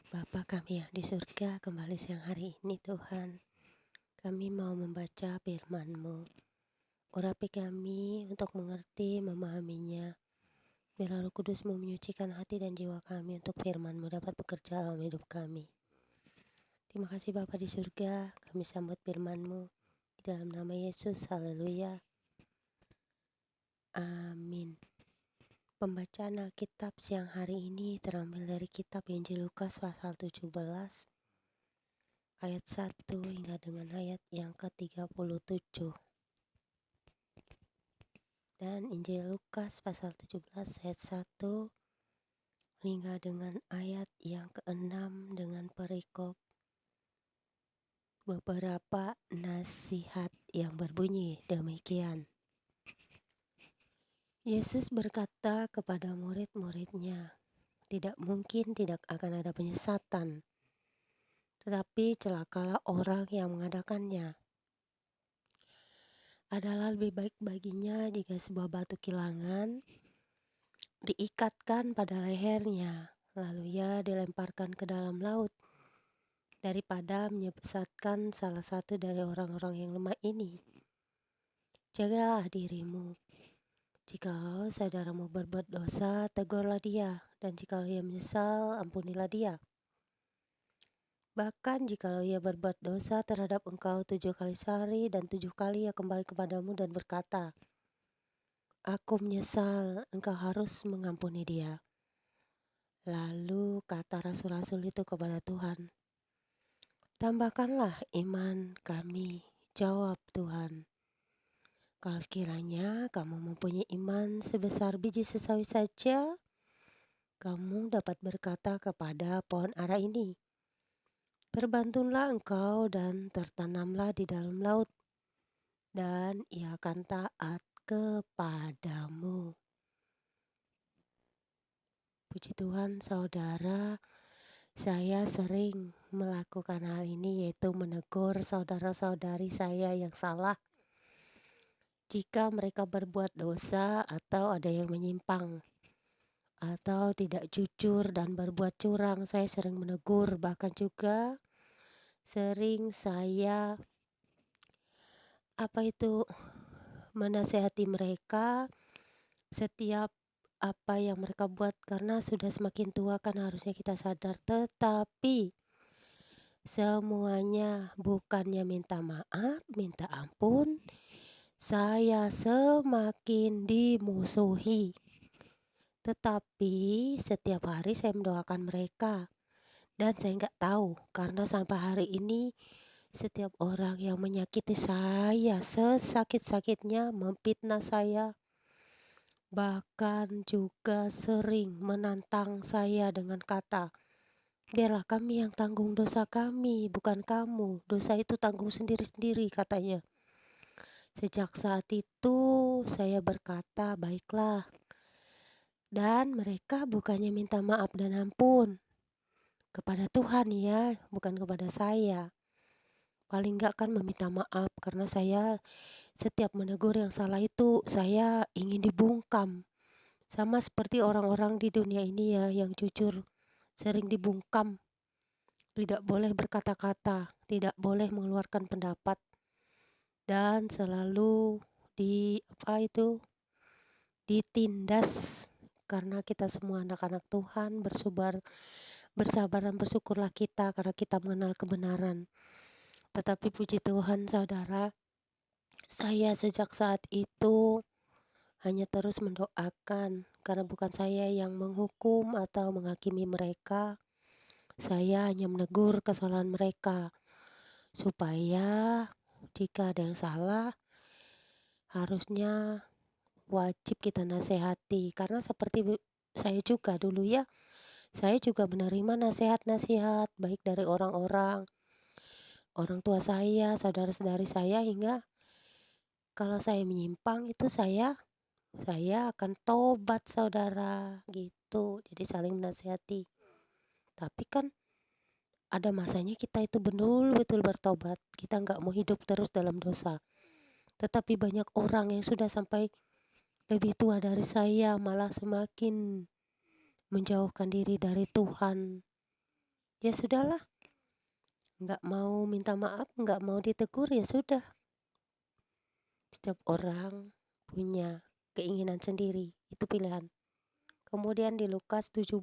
Bapa kami yang di surga, kembali siang hari ini Tuhan, kami mau membaca firman-Mu. Urapi kami untuk mengerti, memahaminya. Biarlah Roh Kudus-Mu menyucikan hati dan jiwa kami untuk firman-Mu dapat bekerja dalam hidup kami. Terima kasih Bapa di surga, kami sambut firman-Mu. Di dalam nama Yesus, haleluya. Amin. Pembacaan Alkitab siang hari ini terambil dari kitab Injil Lukas pasal 17 ayat 1 hingga dengan ayat yang ke-37. Dan Injil Lukas pasal 17 ayat 1 hingga dengan ayat yang ke-6 dengan perikop beberapa nasihat yang berbunyi demikian. Yesus berkata kepada murid-muridnya, tidak mungkin tidak akan ada penyesatan, tetapi celakalah orang yang mengadakannya. Adalah lebih baik baginya jika sebuah batu kilangan diikatkan pada lehernya, lalu ia dilemparkan ke dalam laut, daripada menyesatkan salah satu dari orang-orang yang lemah ini. Jagalah dirimu. Jikalau saudaramu berbuat dosa, tegurlah dia, dan jikalau ia menyesal, ampunilah dia. Bahkan jikalau ia berbuat dosa terhadap engkau 7 kali sehari, dan 7 kali ia kembali kepadamu dan berkata, Aku menyesal, engkau harus mengampuni dia. Lalu kata rasul-rasul itu kepada Tuhan, tambahkanlah iman kami. Jawab Tuhan, kalau sekiranya kamu mempunyai iman sebesar biji sesawi saja, kamu dapat berkata kepada pohon ara ini, terbantunglah engkau dan tertanamlah di dalam laut, dan ia akan taat kepadamu. Puji Tuhan, saudara, saya sering melakukan hal ini, yaitu menegur saudara-saudari saya yang salah jika mereka berbuat dosa atau ada yang menyimpang atau tidak jujur dan berbuat curang. Saya sering menegur, bahkan juga sering saya menasehati mereka setiap apa yang mereka buat, karena sudah semakin tua kan harusnya kita sadar. Tetapi semuanya bukannya minta maaf, minta ampun, saya semakin dimusuhi. Tetapi setiap hari saya mendoakan mereka, dan saya nggak tahu karena sampai hari ini setiap orang yang menyakiti saya sesakit-sakitnya, memfitnah saya, bahkan juga sering menantang saya dengan kata, biarlah kami yang tanggung dosa kami, bukan kamu. Dosa itu tanggung sendiri-sendiri, katanya. Sejak saat itu saya berkata, baiklah. Dan mereka bukannya minta maaf dan ampun kepada Tuhan ya, bukan kepada saya. Paling enggak kan meminta maaf, karena saya setiap menegur yang salah itu saya ingin dibungkam. Sama seperti orang-orang di dunia ini ya, yang jujur sering dibungkam. Tidak boleh berkata-kata, tidak boleh mengeluarkan pendapat, dan selalu ditindas, karena kita semua anak-anak Tuhan. Bersabar dan bersyukurlah kita karena kita mengenal kebenaran. Tetapi puji Tuhan, saudara, saya sejak saat itu hanya terus mendoakan, karena bukan saya yang menghukum atau menghakimi mereka. Saya hanya menegur kesalahan mereka, supaya jika ada yang salah, harusnya wajib kita nasihati. Karena seperti saya juga dulu ya, saya juga menerima nasihat-nasihat baik dari orang tua saya, saudara-saudari saya, hingga kalau saya menyimpang itu saya akan tobat, saudara, gitu. Jadi saling menasihati. Tapi kan ada masanya kita itu betul-betul bertobat. Kita nggak mau hidup terus dalam dosa. Tetapi banyak orang yang sudah sampai lebih tua dari saya malah semakin menjauhkan diri dari Tuhan. ya sudahlah, nggak mau minta maaf, nggak mau ditegur, ya sudah. Setiap orang punya keinginan sendiri, itu pilihan. Kemudian di Lukas 17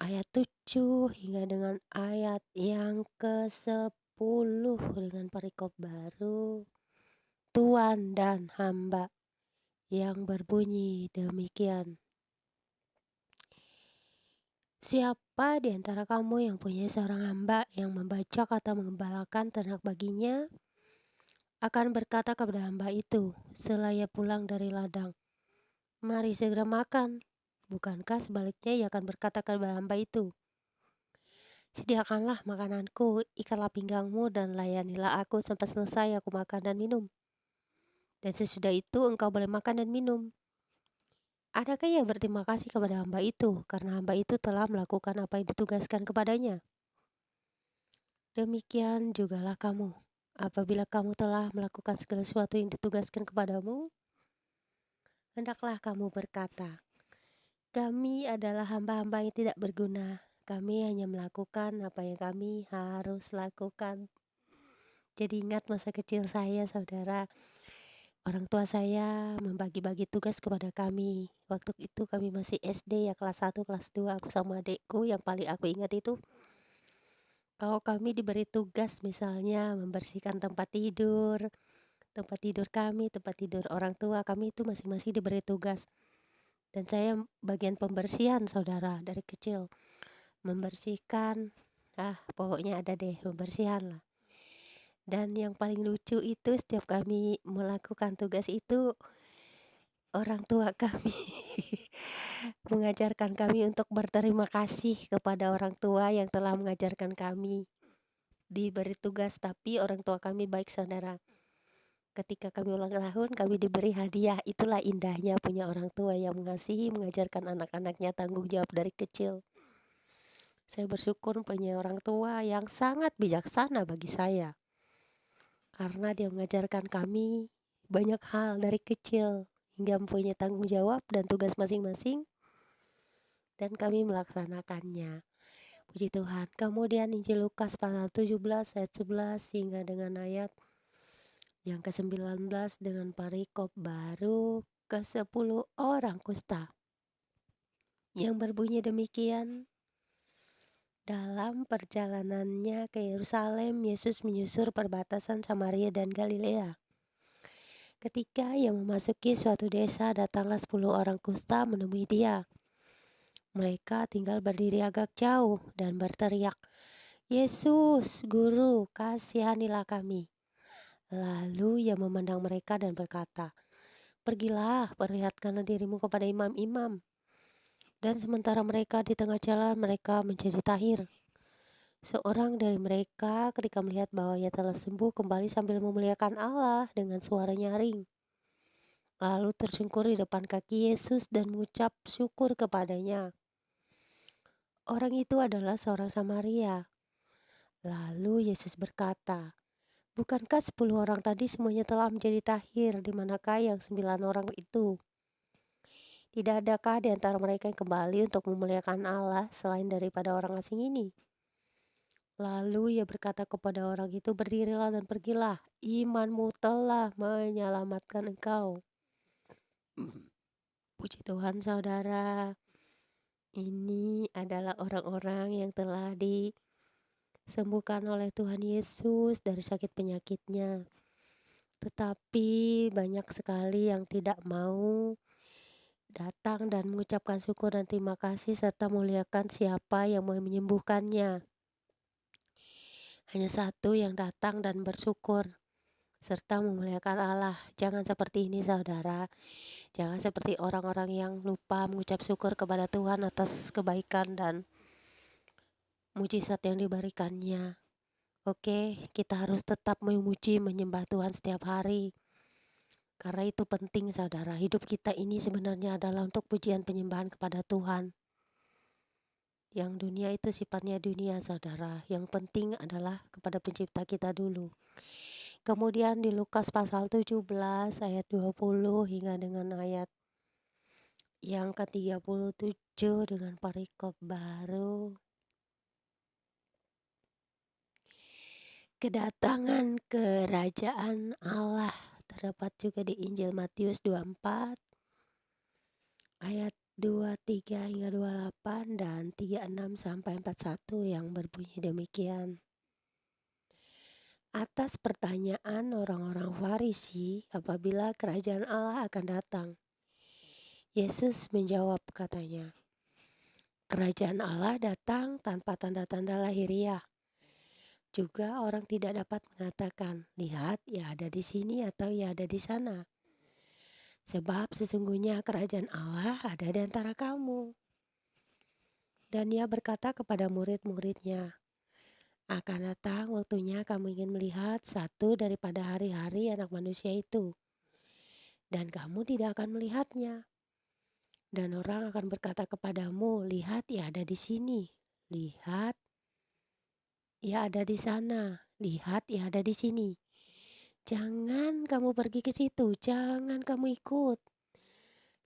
ayat 7 hingga dengan ayat yang ke-10 dengan perikop baru, tuan dan hamba, yang berbunyi demikian. Siapa di antara kamu yang punya seorang hamba yang membajak atau mengembalakan ternak baginya, akan berkata kepada hamba itu setelah ia pulang dari ladang, "Mari segera makan." Bukankah sebaliknya ia akan berkata kepada hamba itu, "Sediakanlah makananku, ikatlah pinggangmu dan layanilah aku sampai selesai aku makan dan minum. Dan sesudah itu engkau boleh makan dan minum." Adakah ia berterima kasih kepada hamba itu karena hamba itu telah melakukan apa yang ditugaskan kepadanya? Demikian jugalah kamu. Apabila kamu telah melakukan segala sesuatu yang ditugaskan kepadamu, hendaklah kamu berkata, "Kami adalah hamba-hamba yang tidak berguna. Kami hanya melakukan apa yang kami harus lakukan." Jadi ingat masa kecil saya, saudara. Orang tua saya membagi-bagi tugas kepada kami. Waktu itu kami masih SD ya, kelas 1, kelas 2, aku sama adekku. Yang paling aku ingat itu, kalau kami diberi tugas misalnya membersihkan tempat tidur kami, tempat tidur orang tua kami itu masing-masing diberi tugas. Dan saya bagian pembersihan, saudara, dari kecil. Membersihkan, pokoknya ada deh pembersihan lah. Dan yang paling lucu itu setiap kami melakukan tugas itu, orang tua kami mengajarkan kami untuk berterima kasih kepada orang tua yang telah mengajarkan kami diberi tugas. Tapi orang tua kami baik, saudara. Ketika kami ulang tahun, kami diberi hadiah. Itulah indahnya punya orang tua yang mengasihi, mengajarkan anak-anaknya tanggung jawab dari kecil. Saya bersyukur punya orang tua yang sangat bijaksana bagi saya, karena dia mengajarkan kami banyak hal dari kecil hingga mempunyai tanggung jawab dan tugas masing-masing, dan kami melaksanakannya. Puji Tuhan. Kemudian Injil Lukas pasal 17 ayat 11 hingga dengan ayat yang ke-19 dengan perikop baru ke-10 orang kusta, yang berbunyi demikian. Dalam perjalanannya ke Yerusalem, Yesus menyusur perbatasan Samaria dan Galilea. Ketika ia memasuki suatu desa, datanglah 10 orang kusta menemui dia. Mereka tinggal berdiri agak jauh dan berteriak, "Yesus, Guru, kasihanilah kami." Lalu ia memandang mereka dan berkata, "Pergilah, perlihatkanlah dirimu kepada imam-imam." Dan sementara mereka di tengah jalan, mereka menjadi tahir. Seorang dari mereka ketika melihat bahwa ia telah sembuh, kembali sambil memuliakan Allah dengan suara nyaring. Lalu tersungkur di depan kaki Yesus dan mengucap syukur kepadanya. Orang itu adalah seorang Samaria. Lalu Yesus berkata, "Bukankah 10 orang tadi semuanya telah menjadi tahir? Di manakah yang 9 orang itu? Tidak adakah di antara mereka yang kembali untuk memuliakan Allah selain daripada orang asing ini?" Lalu ia berkata kepada orang itu, "Berdirilah dan pergilah, imanmu telah menyelamatkan engkau." Puji Tuhan, saudara. Ini adalah orang-orang yang telah disembuhkan oleh Tuhan Yesus dari sakit penyakitnya. Tetapi banyak sekali yang tidak mau datang dan mengucapkan syukur dan terima kasih serta muliakan siapa yang mau menyembuhkannya. Hanya satu yang datang dan bersyukur serta memuliakan Allah. Jangan seperti ini, saudara. Jangan seperti orang-orang yang lupa mengucap syukur kepada Tuhan atas kebaikan dan mujizat yang diberikannya. Oke, kita harus tetap memuji, menyembah Tuhan setiap hari. Karena itu penting, saudara. Hidup kita ini sebenarnya adalah untuk pujian penyembahan kepada Tuhan. Yang dunia itu sifatnya dunia, saudara. Yang penting adalah kepada pencipta kita dulu. Kemudian di Lukas pasal 17 ayat 20 hingga dengan ayat yang ke-37 dengan perikop baru. Kedatangan kerajaan Allah terdapat juga di Injil Matius 24 ayat 23 hingga 28 dan 36 sampai 41 yang berbunyi demikian. Atas pertanyaan orang-orang Farisi apabila kerajaan Allah akan datang, Yesus menjawab katanya, kerajaan Allah datang tanpa tanda-tanda lahiriah. Juga orang tidak dapat mengatakan, lihat ia ada di sini atau ia ada di sana. Sebab sesungguhnya kerajaan Allah ada di antara kamu. Dan ia berkata kepada murid-muridnya, akan datang waktunya kamu ingin melihat satu daripada hari-hari anak manusia itu. Dan kamu tidak akan melihatnya. Dan orang akan berkata kepadamu, lihat ia ada di sini. Lihat ia ada di sana. Lihat ia ada di sini. Jangan kamu pergi ke situ, jangan kamu ikut.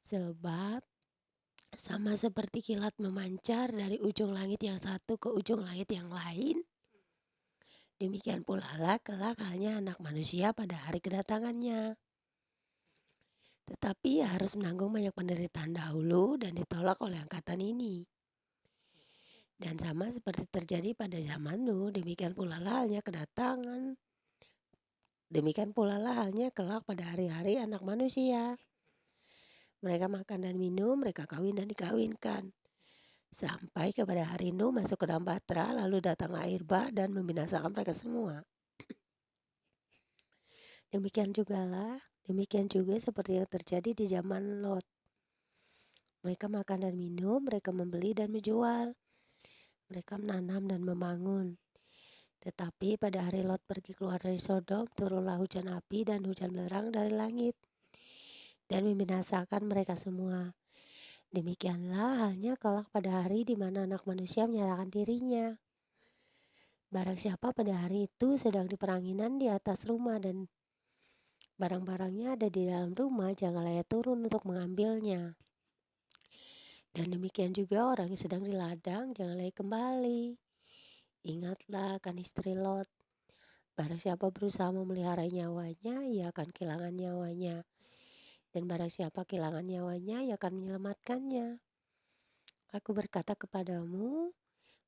Sebab sama seperti kilat memancar dari ujung langit yang satu ke ujung langit yang lain, demikian pula lah kelak halnya anak manusia pada hari kedatangannya. Tetapi ia harus menanggung banyak penderitaan dahulu dan ditolak oleh angkatan ini. Dan sama seperti terjadi pada zaman Nuh, demikian pula lah halnya kedatangan. Demikian pula lah halnya kelak pada hari-hari anak manusia. Mereka makan dan minum, mereka kawin dan dikawinkan. Sampai kepada hari Nuh masuk ke dalam batra, lalu datanglah air bah dan membinasakan mereka semua. Demikian juga seperti yang terjadi di zaman Lot. Mereka makan dan minum, mereka membeli dan menjual. Mereka menanam dan membangun. Tetapi pada hari Lot pergi keluar dari Sodom, turunlah hujan api dan hujan belerang dari langit dan membinasakan mereka semua. Demikianlah halnya kelak pada hari di mana anak manusia menyatakan dirinya. Barang siapa pada hari itu sedang di peranginan di atas rumah dan barang-barangnya ada di dalam rumah, janganlah ia turun untuk mengambilnya. Dan demikian juga orang yang sedang di ladang, janganlah ia kembali. Ingatlah akan istri Lot. Barang siapa berusaha memelihara nyawanya, ia akan kehilangan nyawanya. Dan barang siapa kehilangan nyawanya, ia akan menyelamatkannya. Aku berkata kepadamu,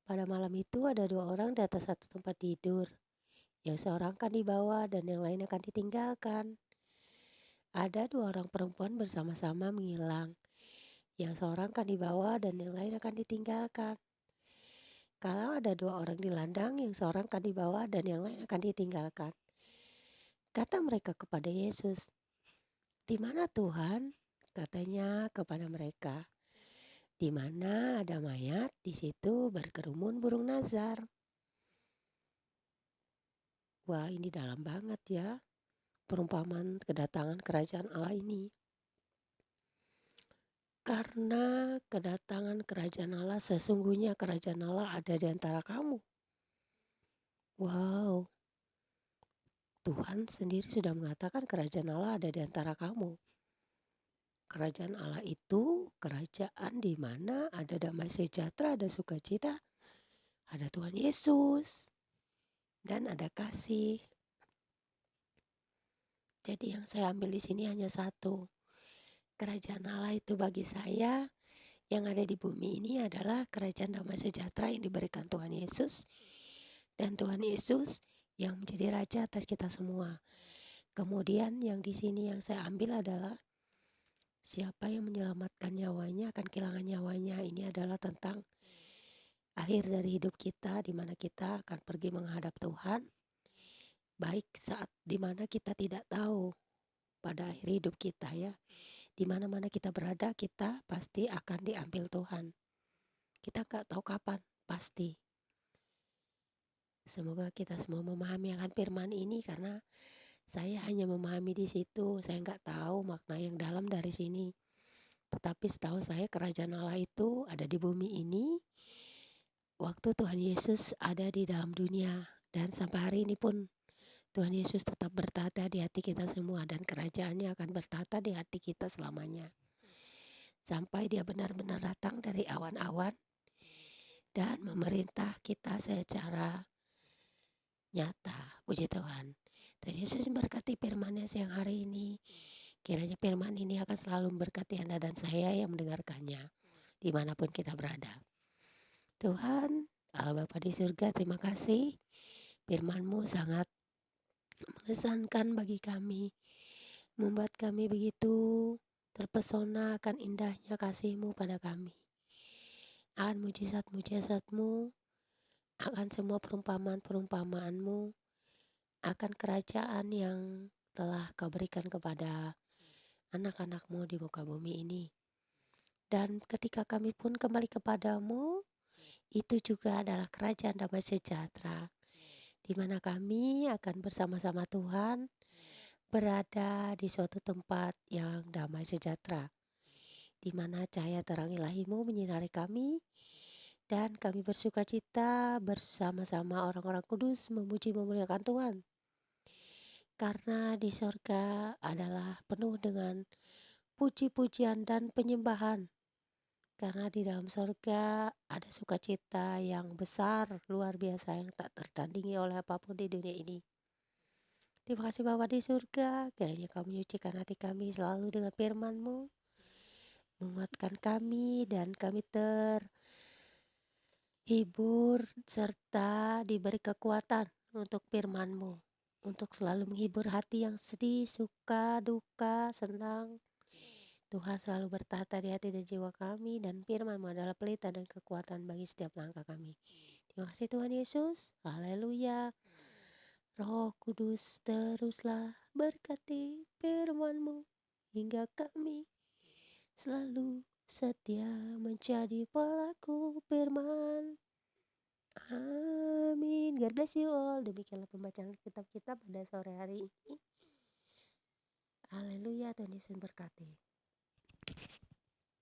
pada malam itu ada dua orang di atas satu tempat tidur. Yang seorang akan dibawa dan yang lain akan ditinggalkan. Ada dua orang perempuan bersama-sama menghilang. Yang seorang akan dibawa dan yang lain akan ditinggalkan. Kalau ada dua orang di ladang, yang seorang akan dibawa dan yang lain akan ditinggalkan. Kata mereka kepada Yesus, di mana Tuhan? Katanya kepada mereka, di mana ada mayat, di situ berkerumun burung nazar. Wah, ini dalam banget ya, perumpamaan kedatangan kerajaan Allah ini. Karena kedatangan kerajaan Allah, sesungguhnya kerajaan Allah ada di antara kamu. Wow, Tuhan sendiri sudah mengatakan kerajaan Allah ada di antara kamu. Kerajaan Allah itu kerajaan di mana ada damai sejahtera, ada sukacita, ada Tuhan Yesus, dan ada kasih. Jadi yang saya ambil di sini hanya satu. Kerajaan Allah itu bagi saya yang ada di bumi ini adalah kerajaan damai sejahtera yang diberikan Tuhan Yesus. Dan Tuhan Yesus yang menjadi Raja atas kita semua. Kemudian yang di sini yang saya ambil adalah siapa yang menyelamatkan nyawanya akan kehilangan nyawanya. Ini adalah tentang akhir dari hidup kita, di mana kita akan pergi menghadap Tuhan. Baik saat di mana kita tidak tahu pada akhir hidup kita ya. Di mana-mana kita berada, kita pasti akan diambil Tuhan. Kita gak tahu kapan, pasti. Semoga kita semua memahami akan firman ini karena saya hanya memahami di situ. Saya nggak tahu makna yang dalam dari sini. Tetapi setahu saya kerajaan Allah itu ada di bumi ini. Waktu Tuhan Yesus ada di dalam dunia. Dan sampai hari ini pun Tuhan Yesus tetap bertata di hati kita semua. Dan kerajaannya akan bertata di hati kita selamanya. sampai Dia benar-benar datang dari awan-awan dan memerintah kita secara nyata. Puji Tuhan. Tuhan Yesus memberkati firman-Nya siang hari ini. Kiranya firman ini akan selalu memberkati Anda dan saya yang mendengarkannya, dimanapun kita berada. Tuhan, Allah Bapa di surga, terima kasih. Firman-Mu sangat mengesankan bagi kami, membuat kami begitu terpesona akan indahnya kasih-Mu pada kami, akan mujizat-mujizat-Mu, akan semua perumpamaan-perumpamaan-Mu, akan kerajaan yang telah Kau berikan kepada anak-anak-Mu di muka bumi ini. Dan ketika kami pun kembali kepadamu, itu juga adalah kerajaan damai sejahtera, di mana kami akan bersama-sama Tuhan berada di suatu tempat yang damai sejahtera, di mana cahaya terang ilahi-Mu menyinari kami, dan kami bersuka cita bersama-sama orang-orang kudus memuji memuliakan Tuhan. Karena di sorga adalah penuh dengan puji-pujian dan penyembahan. Karena di dalam sorga ada sukacita yang besar, luar biasa, yang tak tertandingi oleh apapun di dunia ini. Terima kasih Bapa di surga, kiranya Kau menyucikan hati kami selalu dengan firman-Mu, menguatkan kami dan kami terhibur serta diberi kekuatan untuk firman-Mu, untuk selalu menghibur hati yang sedih, suka, duka, senang. Tuhan selalu bertata di hati dan jiwa kami, dan firman-Mu adalah pelita dan kekuatan bagi setiap langkah kami. Terima kasih Tuhan Yesus. Haleluya. Roh Kudus, teruslah berkati firman-Mu hingga kami selalu setia menjadi pelaku firman. Amin. God bless you all. Demikianlah pembacaan kitab kita pada sore hari ini. Haleluya, Tuhan Yesus berkati.